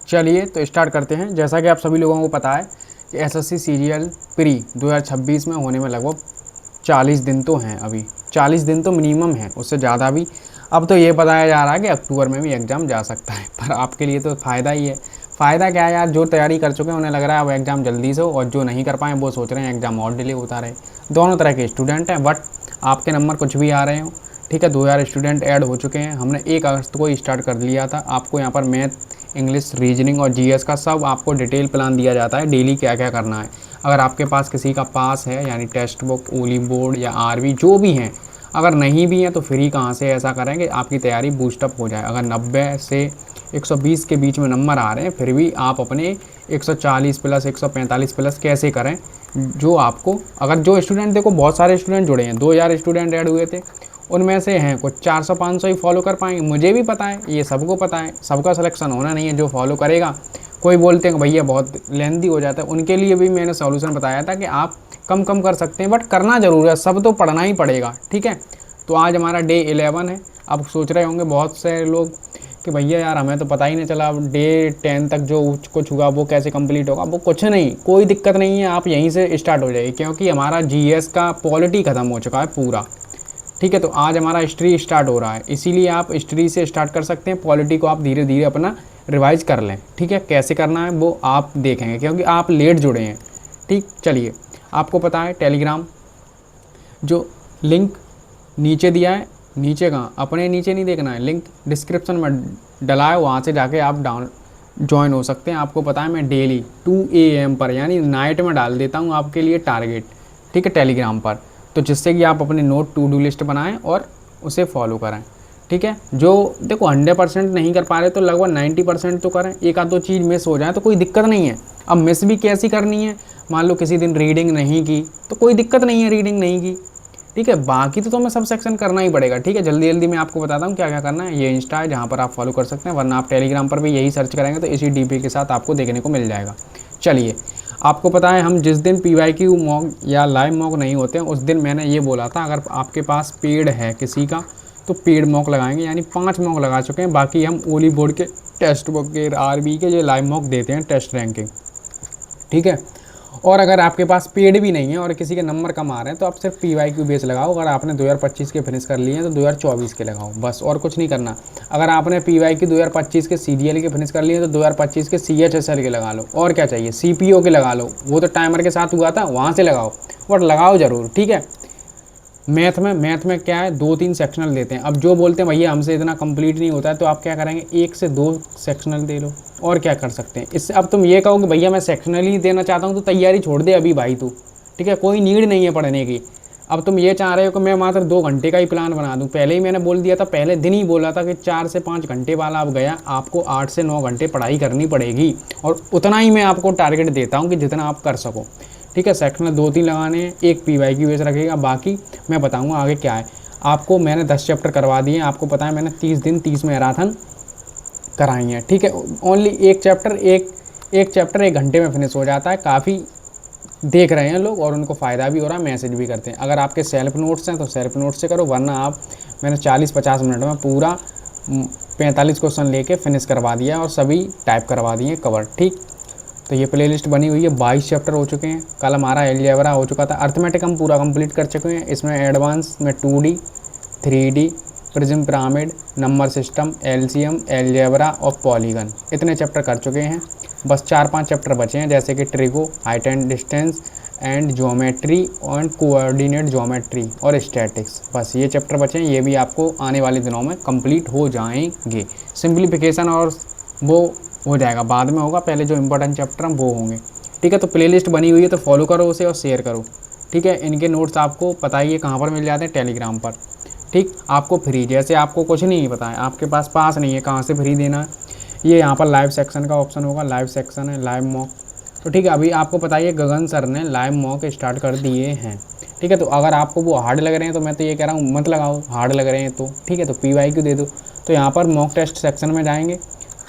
चलिए तो स्टार्ट करते हैं। जैसा कि आप सभी लोगों को पता है कि एसएससी सीरियल प्री 2026 में होने में लगभग 40 दिन तो हैं। अभी 40 दिन तो मिनिमम है, उससे ज़्यादा भी। अब तो ये बताया जा रहा है कि अक्टूबर में भी एग्ज़ाम जा सकता है, पर आपके लिए तो फ़ायदा ही है। फ़ायदा क्या है यार, जो तैयारी कर चुके हैं उन्हें लग रहा है अब एग्ज़ाम जल्दी से हो, और जो नहीं कर पाए वो सोच रहे हैं एग्ज़ाम और डिले होता रहे। दोनों तरह के स्टूडेंट हैं, बट आपके नंबर कुछ भी आ रहे हो। ठीक है, 2000 स्टूडेंट ऐड हो चुके हैं। हमने 1 अगस्त को स्टार्ट कर लिया था। आपको यहाँ पर मैथ, इंग्लिश, रीजनिंग और जीएस का सब आपको डिटेल प्लान दिया जाता है, डेली क्या क्या करना है। अगर आपके पास किसी का पास है यानी टेक्स्ट बुक, ओली बोर्ड या आरबी जो भी हैं, अगर नहीं भी हैं तो फ्री कहाँ से ऐसा करें कि आपकी तैयारी बूस्टअप हो जाए। अगर 90 से 120 के बीच में नंबर आ रहे हैं, फिर भी आप अपने 140 प्लस 145 प्लस कैसे करें। जो आपको, अगर जो स्टूडेंट, देखो बहुत सारे स्टूडेंट जुड़े हैं, 2000 स्टूडेंट ऐड हुए थे, उनमें से हैं कुछ 400-500 ही फॉलो कर पाएंगे। मुझे भी पता है, ये सबको पता है, सबका सिलेक्शन होना नहीं है। जो फॉलो करेगा, कोई बोलते हैं कि भैया बहुत लेंदी हो जाता है, उनके लिए भी मैंने सॉल्यूशन बताया था कि आप कम कम कर सकते हैं, बट करना ज़रूर है, सब तो पढ़ना ही पड़ेगा। ठीक है, तो आज हमारा डे 11 है। अब सोच रहे होंगे बहुत से लोग कि भैया यार हमें तो पता ही नहीं चला, अब डे 10 तक जो कुछ हुआ वो कैसे कंप्लीट होगा। वो कुछ नहीं, कोई दिक्कत नहीं है, आप यहीं से स्टार्ट हो जाइए, क्योंकि हमारा जीएस का पॉलिटी ख़त्म हो चुका है पूरा। ठीक है, तो आज हमारा हिस्ट्री स्टार्ट हो रहा है, इसीलिए आप हिस्ट्री से स्टार्ट कर सकते हैं। पॉलिटी को आप धीरे धीरे अपना रिवाइज कर लें। ठीक है, कैसे करना है वो आप देखेंगे, क्योंकि आप लेट जुड़े हैं। ठीक, चलिए, आपको पता है टेलीग्राम जो लिंक नीचे दिया है, नीचे कहाँ, अपने नीचे नहीं देखना है, लिंक डिस्क्रिप्शन में डला है, वहाँ से जाके आप डाउन ज्वाइन हो सकते हैं। आपको पता है मैं डेली 2 AM पर यानी नाइट में डाल देता हूँ आपके लिए टारगेट। ठीक है, टेलीग्राम पर, तो जिससे कि आप अपने नोट टू डू लिस्ट बनाएं और उसे फॉलो करें। ठीक है, जो देखो 100% नहीं कर पा रहे तो लगभग 90% तो करें। एक आध दो चीज़ मिस हो जाए तो कोई दिक्कत नहीं है। अब मिस भी कैसी करनी है, मान लो किसी दिन रीडिंग नहीं की तो कोई दिक्कत नहीं है, रीडिंग नहीं की। ठीक है, बाकी तो तुम्हें सब सेक्शन करना ही पड़ेगा। ठीक है, जल्दी जल्दी मैं आपको बताता हूँ क्या क्या करना है। ये इंस्टा है जहाँ पर आप फॉलो कर सकते हैं, वरना आप टेलीग्राम पर भी यही सर्च करेंगे तो इसी डीपी के साथ आपको देखने को मिल जाएगा। चलिए, आपको पता है हम जिस दिन PYQ मॉक या लाइव मॉक नहीं होते हैं उस दिन मैंने ये बोला था अगर आपके पास पेड है किसी का तो पेड मॉक लगाएंगे, यानी 5 मॉक लगा चुके हैं। बाकी हम ओली बोर्ड के, टेस्ट बुक के, आरबी के ये लाइव मॉक देते हैं, टेस्ट रैंकिंग। ठीक है, और अगर आपके पास पेड भी नहीं है और किसी के नंबर कम आ रहे हैं तो आप सिर्फ PYQ बेस लगाओ। अगर आपने 2025 के फिनिश कर लिए हैं तो 2024 के लगाओ, बस, और कुछ नहीं करना। अगर आपने PYQ 2025 के CDL के फिनिश कर लिए हैं तो 2025 के CHSL के लगा लो, और क्या चाहिए, CPO के लगा लो, वो तो टाइमर के साथ हुआ था, वहाँ से लगाओ, बट लगाओ ज़रूर। ठीक है, मैथ में क्या है, 2-3 सेक्शनल देते हैं। अब जो बोलते हैं भैया हमसे इतना कंप्लीट नहीं होता है, तो आप क्या करेंगे, 1 से 2 सेक्शनल दे लो, और क्या कर सकते हैं इससे। अब तुम ये कहो कि भैया मैं सेक्शनल ही देना चाहता हूँ, तो तैयारी छोड़ दे अभी भाई तू। ठीक है, कोई नीड नहीं है पढ़ने की। अब तुम ये चाह रहे हो कि मैं मात्र 2 घंटे का ही प्लान बना दूँ, पहले ही मैंने बोल दिया था, पहले दिन ही बोला था कि 4 से 5 घंटे वाला अब गया, आपको 8 से 9 घंटे पढ़ाई करनी पड़ेगी, और उतना ही मैं आपको टारगेट देता हूँ कि जितना आप कर सको। ठीक है, सेक्शनल 2-3 लगाने हैं, एक PYQ बेस रखेगा, बाकी मैं बताऊंगा आगे क्या है। आपको मैंने 10 चैप्टर करवा दिए हैं, आपको पता है मैंने 30 दिन 30 मैराथन कराई हैं। ठीक है, ओनली एक चैप्टर 1 घंटे में फिनिश हो जाता है। काफ़ी देख रहे हैं लोग और उनको फ़ायदा भी हो रहा है, मैसेज भी करते हैं। अगर आपके सेल्फ नोट्स हैं तो सेल्फ नोट्स से करो, वरना आप, मैंने 40-50 मिनट में पूरा 45 क्वेश्चन लेके फिनिश करवा दिया और सभी टाइप करवा दिए कवर। ठीक, तो ये प्लेलिस्ट बनी हुई है, 22 चैप्टर हो चुके हैं। कल हमारा एलजेब्रा हो चुका था, अर्थमेटिक हम पूरा कंप्लीट कर चुके हैं। इसमें एडवांस में 2D, 3D, prism pyramid, number system, LCM, algebra और पॉलीगन, इतने चैप्टर कर चुके हैं। बस 4-5 चैप्टर बचे हैं, जैसे कि trigo, height and distance and geometry and coordinate geometry और स्टैटिक्स। बस ये चैप्टर बचे हैं, ये भी आपको आने वाले दिनों में कंप्लीट हो जाएंगे। सिंप्लीफिकेशन और वो हो जाएगा, बाद में होगा, पहले जो इंपॉर्टेंट चैप्टर हैं वो होंगे। ठीक है, तो प्लेलिस्ट बनी हुई है, तो फॉलो करो उसे और शेयर करो। ठीक है, इनके नोट्स आपको पता ही है कहाँ पर मिल जाते हैं, टेलीग्राम पर। ठीक, आपको फ्री, जैसे आपको कुछ नहीं पता है, आपके पास नहीं है, कहाँ से फ्री देना है, ये यहाँ पर लाइव सेक्शन का ऑप्शन होगा, लाइव सेक्शन है, लाइव मॉक। तो ठीक है, अभी आपको पता ही है गगन सर ने लाइव मॉक स्टार्ट कर दिए हैं। ठीक है, तो अगर आपको वो हार्ड लग रहे हैं तो मैं तो ये कह रहा हूँ मत लगाओ, हार्ड लग रहे हैं तो। ठीक है, तो PYQ दे दो। तो यहाँ पर मॉक टेस्ट सेक्शन में जाएंगे,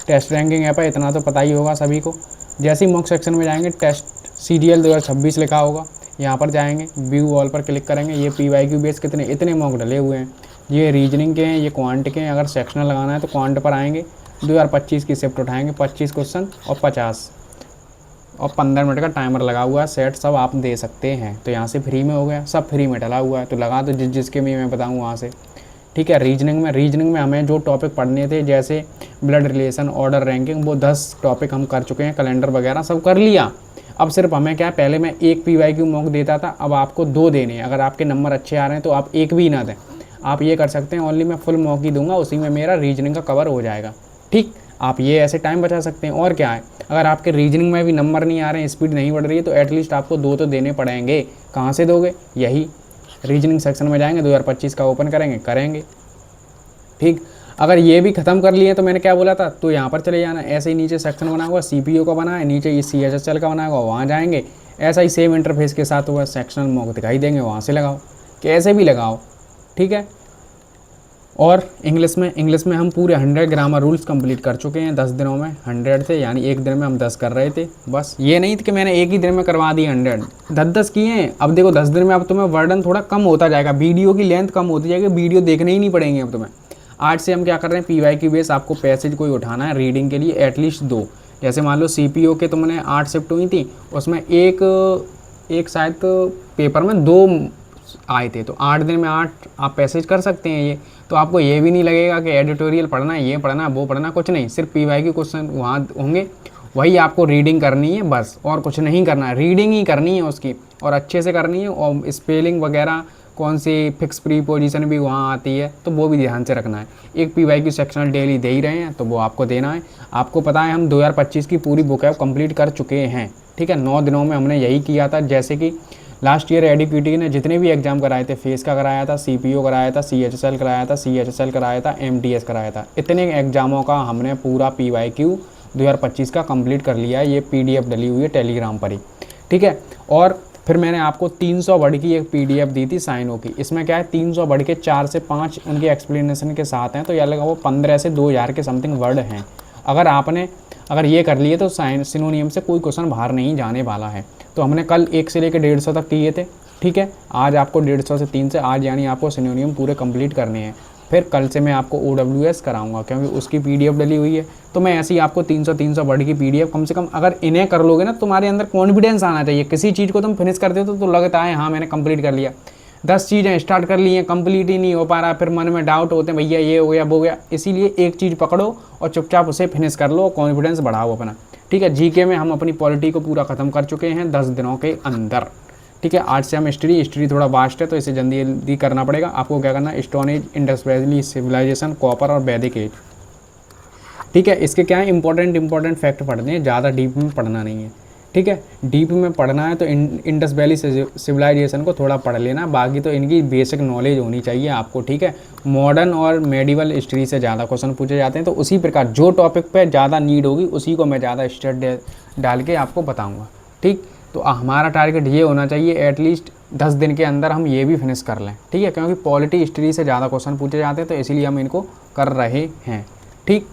टेस्ट रैंकिंग ऐप है, इतना तो पता ही होगा सभी को। जैसे ही मॉक सेक्शन में जाएंगे, टेस्ट CDL 2026 लिखा होगा, यहाँ पर जाएंगे, व्यू ऑल पर क्लिक करेंगे। ये PYQ बेस इतने मॉक डले हुए हैं, ये रीजनिंग के हैं, ये क्वांट के हैं। अगर सेक्शनल लगाना है तो क्वांट पर आएंगे, 2025 की शिफ्ट उठाएंगे, 25 क्वेश्चन और 50 और 15 मिनट का टाइमर लगा हुआ है, सेट सब आप दे सकते हैं। तो यहाँ से फ्री में हो गया, सब फ्री में डला हुआ है, तो लगा दो जिसके भी मैं बताऊँ वहाँ से। ठीक है। रीजनिंग में हमें जो टॉपिक पढ़ने थे, जैसे ब्लड रिलेशन, ऑर्डर रैंकिंग, वो 10 टॉपिक हम कर चुके हैं, कैलेंडर वगैरह सब कर लिया। अब सिर्फ हमें क्या है, पहले मैं एक PYQ मॉक देता था, अब आपको 2 देने हैं। अगर आपके नंबर अच्छे आ रहे हैं तो आप एक भी ना दें, आप ये कर सकते हैं, ओनली मैं फुल मॉक ही दूंगा, उसी में मेरा रीजनिंग का कवर हो जाएगा। ठीक, आप ये ऐसे टाइम बचा सकते हैं। और क्या है, अगर आपके रीजनिंग में भी नंबर नहीं आ रहे हैं, स्पीड नहीं बढ़ रही है, तो एटलीस्ट आपको 2 तो देने पड़ेंगे। कहाँ से दोगे, यही रीजनिंग सेक्शन में जाएंगे, 2025 का ओपन करेंगे। ठीक, अगर ये भी खत्म कर लिए तो मैंने क्या बोला था, तो यहाँ पर चले जाना। ऐसे ही नीचे सेक्शन बना हुआ CPO का बना है, नीचे ये CHSL का बना हुआ, वहाँ जाएंगे। ऐसा ही सेम इंटरफेस के साथ वह सेक्शनल मॉक दिखाई देंगे, वहाँ से लगाओ, कैसे भी लगाओ। ठीक है। और इंग्लिश में हम पूरे 100 ग्रामर रूल्स कंप्लीट कर चुके हैं 10 दिनों में। 100 थे, यानी एक दिन में हम 10 कर रहे थे। बस ये नहीं था कि मैंने एक ही दिन में करवा दी 100, 10 किए हैं। अब देखो 10 दिन में अब तुम्हें वर्डन थोड़ा कम होता जाएगा, वीडियो की लेंथ कम होती जाएगी, वीडियो देखने ही नहीं पड़ेंगे अब तुम्हें। आज से हम क्या कर रहे हैं, PYQ बेस आपको पैसेज कोई उठाना है रीडिंग के लिए, एटलीस्ट 2। जैसे मान लो CPO के तुमने 8 शिफ्ट हुई थी, उसमें एक शायद पेपर में 2 आए थे, तो 8 दिन में 8 आप पैसेज कर सकते हैं ये। तो आपको ये भी नहीं लगेगा कि एडिटोरियल पढ़ना है, ये पढ़ना है, वो पढ़ना, कुछ नहीं। सिर्फ PYQ क्वेश्चन वहाँ होंगे, वही आपको रीडिंग करनी है बस, और कुछ नहीं करना है। रीडिंग ही करनी है उसकी, और अच्छे से करनी है। और स्पेलिंग वगैरह, कौन सी फिक्स प्रीपोजिशन भी वहाँ आती है, तो वो भी ध्यान से रखना है। एक PYQ सेक्शनल डेली दे ही रहे हैं, तो वो आपको देना है। आपको पता है हम 2025 की पूरी बुक है कंप्लीट कर चुके हैं। ठीक है, 9 दिनों में हमने यही किया था। जैसे कि लास्ट ईयर एडीक्यूटी ने जितने भी एग्जाम कराए थे, फेस का कराया था, CPO कराया था, CHSL कराया था, CHSL कराया था, MTS कराया था, इतने एग्जामों का हमने पूरा PYQ 2025 का कंप्लीट कर लिया है। ये PDF डली हुई है टेलीग्राम पर ही। ठीक है। और फिर मैंने आपको 300 वर्ड की एक PDF दी थी साइनो की। इसमें क्या है, 300 वर्ड के 4 से 5 उनके एक्सप्लेनेशन के साथ हैं, तो यह लगा वो 15 से 2000 के समथिंग वर्ड हैं। अगर ये कर लिए तो सिनोनियम से कोई क्वेश्चन बाहर नहीं जाने वाला है। तो हमने कल 1 से लेकर 150 तक किए थे। ठीक है, आज आपको 150 से 300, आज यानी आपको सिनोनियम पूरे कंप्लीट करने हैं। फिर कल से मैं आपको OWS कराऊंगा, क्योंकि उसकी PDF डली हुई है। तो मैं ऐसे ही आपको 300 वर्ड की PDF, कम से कम अगर इन्हें कर लोगे ना, तुम्हारे अंदर कॉन्फिडेंस आना चाहिए। किसी चीज़ को तुम फिनिश करते हो तो लगता है हाँ मैंने कंप्लीट कर लिया। 10 चीज़ें स्टार्ट कर ली हैं, कंप्लीट ही नहीं हो पा रहा, फिर मन में डाउट होते हैं, भैया ये हो गया वो हो गया। इसीलिए एक चीज़ पकड़ो और चुपचाप उसे फिनिश कर लो, कॉन्फिडेंस बढ़ाओ अपना। ठीक है। GK में हम अपनी पॉलिटी को पूरा ख़त्म कर चुके हैं 10 दिनों के अंदर। ठीक है। आज से हम हिस्ट्री थोड़ा वास्ट है, तो इसे जल्दी करना पड़ेगा। आपको क्या करना है, stone age, Indus valley civilisation, copper और वैदिक एज। ठीक है। इसके क्या है, इंपॉर्टेंट फैक्ट पढ़ने हैं, ज़्यादा डीप में पढ़ना नहीं है। ठीक है। डीप में पढ़ना है तो इंडस वैली सिविलाइजेशन को थोड़ा पढ़ लेना, बाकी तो इनकी बेसिक नॉलेज होनी चाहिए आपको। ठीक है। मॉडर्न और मेडिवल हिस्ट्री से ज़्यादा क्वेश्चन पूछे जाते हैं, तो उसी प्रकार जो टॉपिक पे ज़्यादा नीड होगी उसी को मैं ज़्यादा स्टडी डाल के आपको बताऊँगा। ठीक, तो हमारा टारगेट ये होना चाहिए एटलीस्ट 10 दिन के अंदर हम ये भी फिनिश कर लें। ठीक है, क्योंकि पॉलिटी हिस्ट्री से ज़्यादा क्वेश्चन पूछे जाते हैं, तो इसीलिए हम इनको कर रहे हैं। ठीक,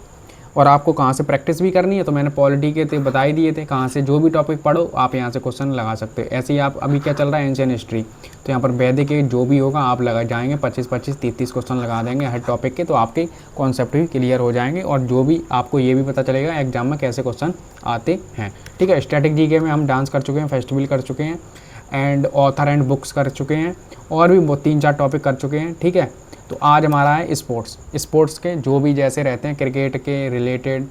और आपको कहाँ से प्रैक्टिस भी करनी है, तो मैंने पॉलिटी के तो बता ही दिए थे, कहाँ से जो भी टॉपिक पढ़ो आप यहाँ से क्वेश्चन लगा सकते हो। ऐसे ही आप अभी क्या चल रहा है, एंशियंट हिस्ट्री, तो यहाँ पर वैदिक के जो भी होगा आप लगा जाएंगे, 25-25, 30-30 क्वेश्चन लगा देंगे हर टॉपिक के, तो आपके कॉन्सेप्ट भी क्लियर हो जाएंगे। और जो भी आपको ये भी पता चलेगा एग्जाम में कैसे क्वेश्चन आते हैं। ठीक है। स्टैटिक GK में हम डांस कर चुके हैं, फेस्टिवल कर चुके हैं, एंड ऑथर एंड बुक्स कर चुके हैं, और भी 3-4 टॉपिक कर चुके हैं। ठीक है। तो आज हमारा है स्पोर्ट्स के जो भी जैसे रहते हैं, क्रिकेट के रिलेटेड,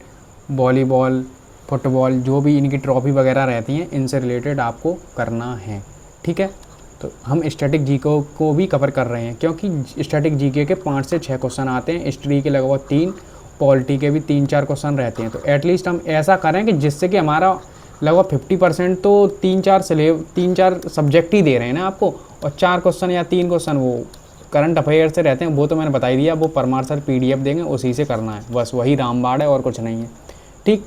वॉलीबॉल, फुटबॉल, जो भी इनकी ट्रॉफी वगैरह रहती हैं, इनसे रिलेटेड आपको करना है। ठीक है। तो हम स्टैटिक GK को भी कवर कर रहे हैं, क्योंकि स्टैटिक GK के 5 से 6 क्वेश्चन आते हैं, हिस्ट्री के लगभग 3, पॉलिटी के भी 3-4 क्वेश्चन रहते हैं। तो एटलीस्ट हम ऐसा करें कि जिससे कि हमारा लगभग 50% तो 3-4 सब्जेक्ट ही दे रहे हैं ना आपको, और 4 क्वेश्चन या 3 क्वेश्चन वो करंट अफेयर से रहते हैं। वो तो मैंने बता ही दिया, वो परमार सर PDF देंगे, उसी से करना है, बस वही रामबाण है और कुछ नहीं है। ठीक,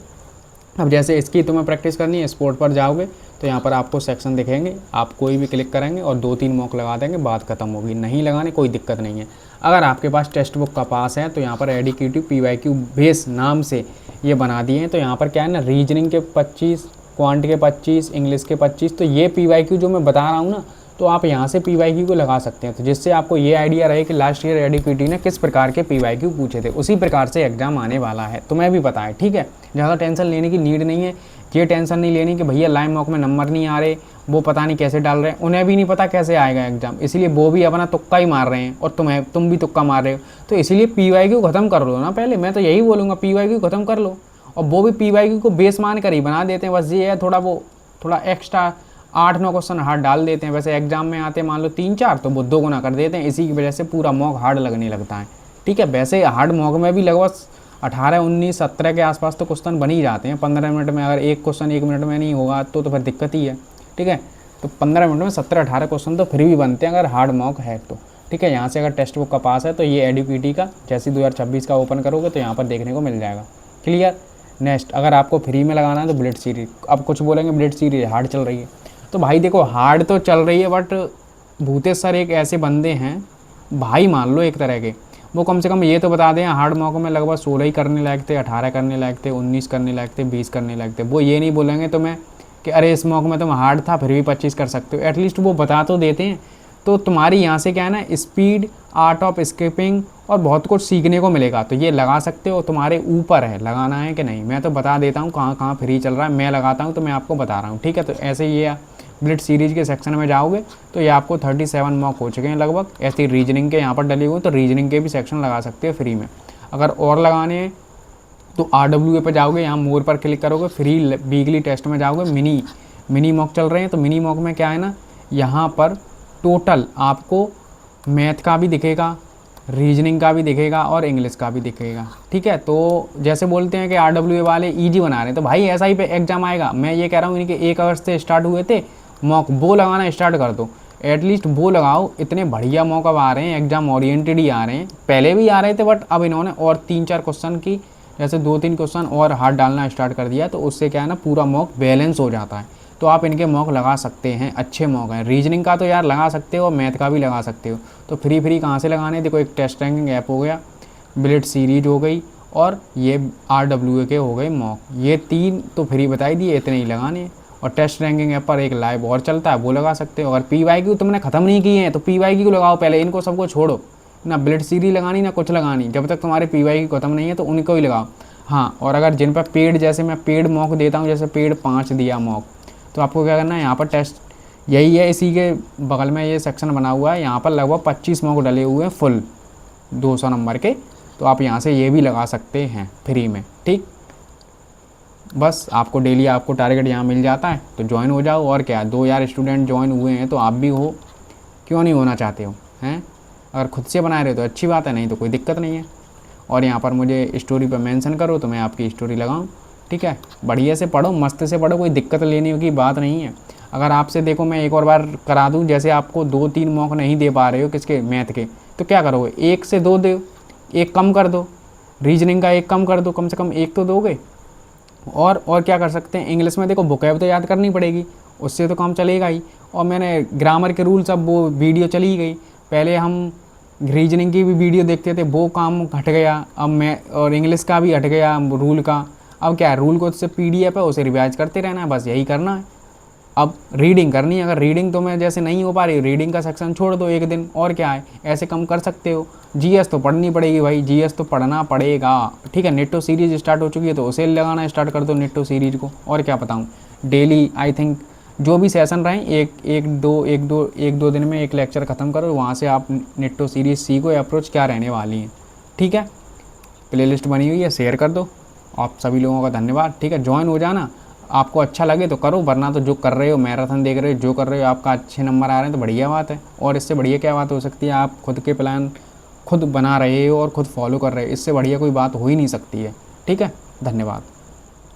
अब जैसे इसकी तुम्हें प्रैक्टिस करनी है, स्पोर्ट पर जाओगे तो यहाँ पर आपको सेक्शन दिखेंगे, आप कोई भी क्लिक करेंगे और 2-3 मॉक लगा देंगे, बात खत्म होगी। नहीं लगाने कोई दिक्कत नहीं है। अगर आपके पास टेक्स्ट बुक का पास है तो यहाँ पर एडीक्यूटिव PYQ बेस नाम से ये बना दिए हैं। तो यहाँ पर क्या है ना, रीजनिंग के 25, क्वांट के 25, इंग्लिश के 25, तो ये PYQ जो मैं बता रहा हूँ ना, तो आप यहाँ से PYQ को लगा सकते हैं, तो जिससे आपको ये आइडिया रहे कि लास्ट ईयर एडीक्यूटी ने किस प्रकार के PYQ पूछे थे, उसी प्रकार से एग्जाम आने वाला है, तुम्हें भी पता है। ठीक है, ज़्यादा टेंशन लेने की नीड नहीं है। ये टेंशन नहीं लेनी कि भैया लाइव मॉक में नंबर नहीं आ रहे, वो पता नहीं कैसे डाल रहे हैं, उन्हें भी नहीं पता कैसे आएगा एग्जाम, इसलिए वो भी अपना तुक्का ही मार रहे हैं और तुम भी तुक्का मार रहे हो। तो इसलिए PYQ खत्म कर लो ना पहले, मैं तो यही बोलूँगा, PYQ खत्म कर लो। और वो भी PYQ को बेस मान कर ही बना देते हैं, बस ये है थोड़ा एक्स्ट्रा 8-9 क्वेश्चन हार्ड डाल देते हैं। वैसे एग्जाम में आते हैं मान लो 3-4, तो वो 2 गुना कर देते हैं, इसी की वजह से पूरा मॉक हार्ड लगने लगता है। ठीक है, वैसे हार्ड मॉक में भी लगभग 18, 19, 17 के आसपास तो क्वेश्चन बन ही जाते हैं 15 मिनट में। अगर एक क्वेश्चन 1 मिनट में नहीं होगा तो फिर दिक्कत ही है। ठीक है, तो 15 मिनट में 17-18 क्वेश्चन तो फिर भी बनते हैं अगर हार्ड मॉक है तो। ठीक है, यहाँ से अगर टेक्स्ट बुक का पास है तो ये एडीपीटी का जैसे 2026 का ओपन करोगे तो यहाँ पर देखने को मिल जाएगा। क्लियर। नेक्स्ट, अगर आपको फ्री में लगाना है तो बुलेट सीरीज। अब कुछ बोलेंगे बुलेट सीरीज हार्ड चल रही है, तो भाई देखो हार्ड तो चल रही है, बट भूतेश सर एक ऐसे बंदे हैं भाई मान लो एक तरह के, वो कम से कम ये तो बता दें हार्ड मॉक में लगभग 16 ही करने लायक थे, 18 करने लायक थे, 19 करने लायक थे, 20 करने लायक थे। वो ये नहीं बोलेंगे तुम्हें कि अरे इस मॉक में तुम हार्ड था फिर भी 25 कर सकते हो, एटलीस्ट वो बता तो देते हैं। तो तुम्हारी यहाँ से क्या है ना, स्पीड, आर्ट ऑफ स्किपिंग और बहुत कुछ सीखने को मिलेगा, तो ये लगा सकते हो। तुम्हारे ऊपर है लगाना है कि नहीं, मैं तो बता देता हूँ कहाँ कहाँ फ्री चल रहा है, मैं लगाता हूँ तो मैं आपको बता रहा हूँ। ठीक है, तो ऐसे ये ब्लिट्ज सीरीज के सेक्शन में जाओगे तो ये आपको 37 मॉक हो चुके हैं लगभग। ऐसे रीजनिंग के यहाँ पर डले हुए, तो रीजनिंग के भी सेक्शन लगा सकते हो फ्री में। अगर और लगाने हैं तो RWA पर जाओगे, यहाँ मोर पर क्लिक करोगे, फ्री वीकली टेस्ट में जाओगे, मिनी मॉक चल रहे हैं। तो मिनी मॉक में क्या है ना, यहाँ पर टोटल आपको मैथ का भी दिखेगा, रीजनिंग का भी दिखेगा और इंग्लिश का भी दिखेगा। ठीक है, तो जैसे बोलते हैं कि RWA वाले ईजी बना रहे हैं, तो भाई ऐसा ही पे एग्जाम आएगा। मैं ये कह रहा हूँ इनके 1 अगस्त से स्टार्ट हुए थे मॉक, वो लगाना स्टार्ट कर दो, एटलीस्ट वो लगाओ। इतने बढ़िया मॉक अब आ रहे हैं, एग्जाम ओरिएंटेड ही आ रहे हैं, पहले भी आ रहे थे बट अब इन्होंने और 3-4 क्वेश्चन की जैसे 2-3 क्वेश्चन और हार्ड डालना स्टार्ट कर दिया, तो उससे क्या है ना पूरा मॉक बैलेंस हो जाता है। तो आप इनके मॉक लगा सकते हैं, अच्छे मॉक हैं। रीजनिंग का तो यार लगा सकते हो, मैथ का भी लगा सकते हो। तो फ्री कहाँ से लगाने, देखो एक टेस्ट रैंकिंग ऐप हो गया, बुलेट सीरीज हो गई और ये RWA के हो गए मॉक, ये 3 तो फ्री बताई दिए, इतने ही लगाने हैं। और टेस्ट रैंकिंग ऐप पर एक लाइव और चलता है, वो लगा सकते हो। अगर PYQ तुमने ख़त्म नहीं किए हैं तो PYQ लगाओ पहले, इनको सबको छोड़ो ना, बुलेट सीरीज लगानी ना कुछ लगानी, जब तक तुम्हारे PYQ ख़त्म नहीं है तो उनको ही लगाओ। हाँ, और अगर जिन पर पेड, जैसे मैं पेड मॉक देता हूँ, जैसे पेड 5 दिया मॉक, तो आपको क्या करना है, यहाँ पर टेस्ट यही है, इसी के बगल में ये सेक्शन बना हुआ है, यहाँ पर लगभग 25 मॉक डले हुए हैं फुल 200 नंबर के, तो आप यहाँ से ये भी लगा सकते हैं फ्री में। ठीक, बस आपको डेली आपको टारगेट यहाँ मिल जाता है तो ज्वाइन हो जाओ। और क्या, 2 यार स्टूडेंट ज्वाइन हुए हैं तो आप भी हो, क्यों नहीं होना चाहते हो हैं? अगर खुद से बना रहे हो तो अच्छी बात है, नहीं तो कोई दिक्कत नहीं है। और यहाँ पर मुझे स्टोरी पर मेंशन करो तो मैं आपकी स्टोरी लगाऊँ। ठीक है, बढ़िया से पढ़ो, मस्त से पढ़ो, कोई दिक्कत लेने की बात नहीं है। अगर आपसे देखो मैं एक और बार करा दूं, जैसे आपको 2-3 मॉक नहीं दे पा रहे हो किसके, मैथ के, तो क्या करोगे, 1 से 2 दो, 1 कम कर दो, रीजनिंग का 1 कम कर दो, कम से कम 1 तो दोगे। और क्या कर सकते हैं, इंग्लिश में देखो वोकैब तो याद करनी पड़ेगी, उससे तो काम चलेगा ही। और मैंने ग्रामर के रूल्स, अब वो वीडियो चली गई, पहले हम रीजनिंग की भी वीडियो देखते थे, वो काम हट गया, अब मैं और इंग्लिश का भी हट गया रूल का। अब क्या है, रूल को उससे PDF है, उसे रिवाइज करते रहना है, बस यही करना है। अब रीडिंग करनी है, अगर रीडिंग तो मैं जैसे नहीं हो पा रही, रीडिंग का सेक्शन छोड़ दो 1 दिन, और क्या है, ऐसे कम कर सकते हो। GS तो पढ़नी पड़ेगी भाई, GS तो पढ़ना पड़ेगा। ठीक है, नेटो सीरीज स्टार्ट हो चुकी है तो उसे लगाना स्टार्ट कर दो नेटो सीरीज को। और क्या बताऊँ, डेली आई थिंक जो भी सेशन रहें, एक दो दिन में 1 लेक्चर ख़त्म करो, वहाँ से आप नेटो सीरीज सीखो अप्रोच क्या रहने वाली है। ठीक है, प्लेलिस्ट बनी हुई है, शेयर कर दो। आप सभी लोगों का धन्यवाद। ठीक है, ज्वाइन हो जाना, आपको अच्छा लगे तो करो, वरना तो जो कर रहे हो, मैराथन देख रहे हो, जो कर रहे हो, आपका अच्छे नंबर आ रहे हैं तो बढ़िया बात है। और इससे बढ़िया क्या बात हो सकती है, आप खुद के प्लान खुद बना रहे हो और खुद फॉलो कर रहे हो, इससे बढ़िया कोई बात हो ही नहीं सकती है। ठीक है, धन्यवाद।